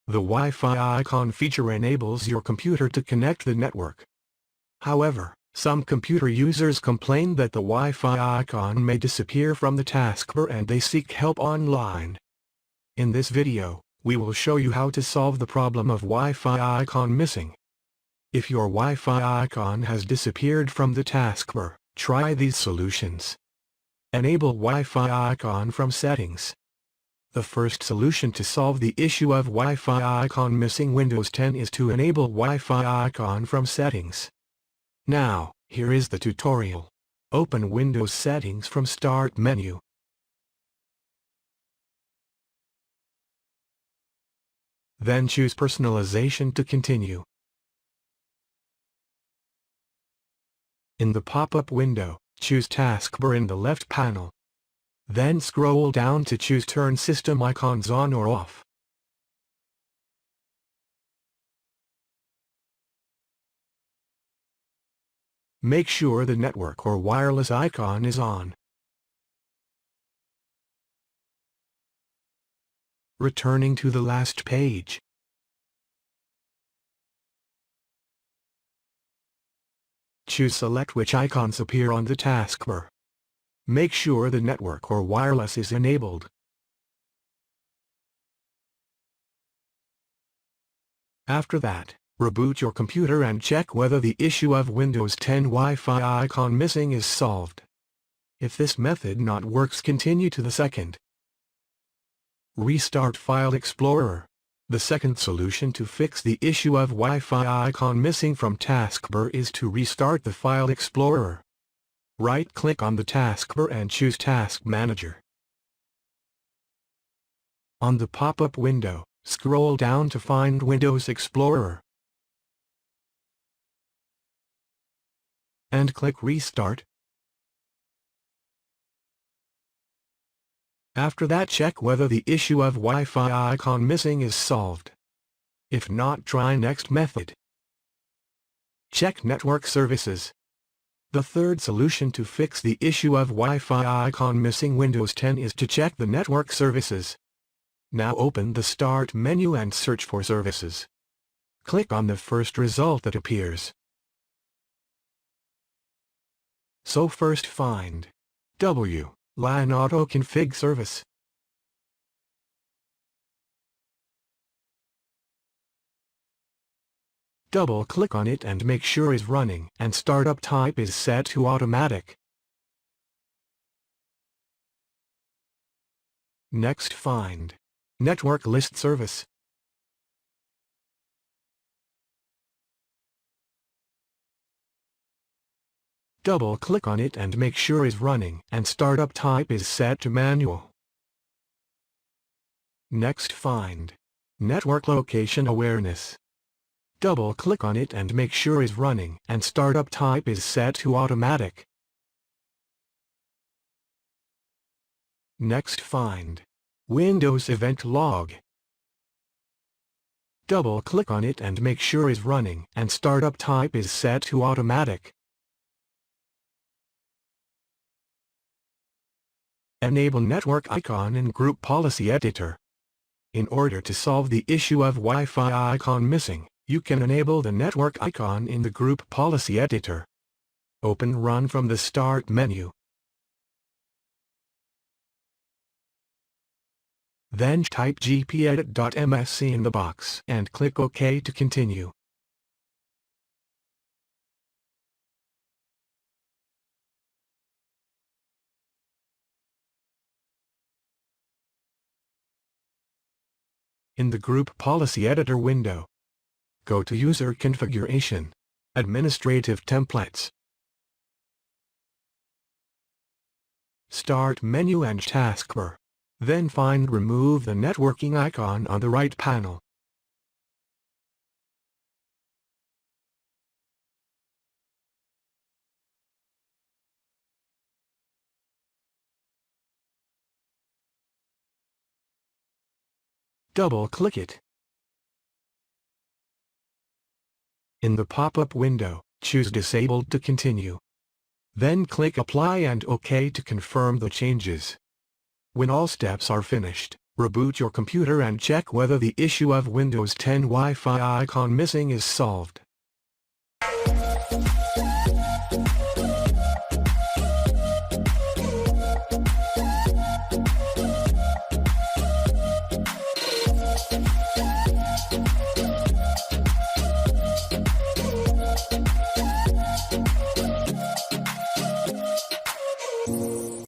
The Wi-Fi icon feature enables your computer to connect the network. However, some computer users complain that the Wi-Fi icon may disappear from the taskbar and they seek help online. In this video, we will show you how to solve the problem of Wi-Fi icon missing. If your Wi-Fi icon has disappeared from the taskbar, try these solutions. Enable Wi-Fi icon from settings. The first solution to solve the issue of Wi-Fi icon missing Windows 10 is to enable Wi-Fi icon from settings. Now, here is the tutorial. Open Windows Settings from Start menu. Then choose Personalization to continue. In the pop-up window, choose Taskbar in the left panel. Then scroll down to choose Turn System Icons on or off. Make sure the network or wireless icon is on. Returning to the last page. Choose Select which icons appear on the taskbar. Make sure the network or wireless is enabled. After that, reboot your computer and check whether the issue of Windows 10 Wi-Fi icon missing is solved. If this method not works, continue to the second. Restart File Explorer. The second solution to fix the issue of Wi-Fi icon missing from Taskbar is to restart the File Explorer. Right-click on the taskbar and choose Task Manager. On the pop-up window, scroll down to find Windows Explorer. And click Restart. After that, check whether the issue of Wi-Fi icon missing is solved. If not, try next method. Check Network Services. The third solution to fix the issue of Wi-Fi icon missing Windows 10 is to check the network services. Now open the Start menu and search for Services. Click on the first result that appears. So first find WLAN Auto Config Service. Double-click on it and make sure is running, and startup type is set to automatic. Next find Network List Service. Double-click on it and make sure is running, and startup type is set to manual. Next find Network Location Awareness. Double-click on it and make sure is running, and startup type is set to automatic. Next find Windows Event Log. Double-click on it and make sure is running, and startup type is set to automatic. Enable Network Icon in Group Policy Editor. In order to solve the issue of Wi-Fi icon missing, you can enable the network icon in the Group Policy Editor. Open Run from the Start menu. Then type gpedit.msc in the box and click OK to continue. In the Group Policy Editor window, go to User Configuration, Administrative Templates, Start menu and Taskbar. Then find Remove the networking icon on the right panel. Double-click it. In the pop-up window, choose Disabled to continue. Then click Apply and OK to confirm the changes. When all steps are finished, Reboot your computer and check whether the issue of Windows 10 Wi-Fi icon missing is solved.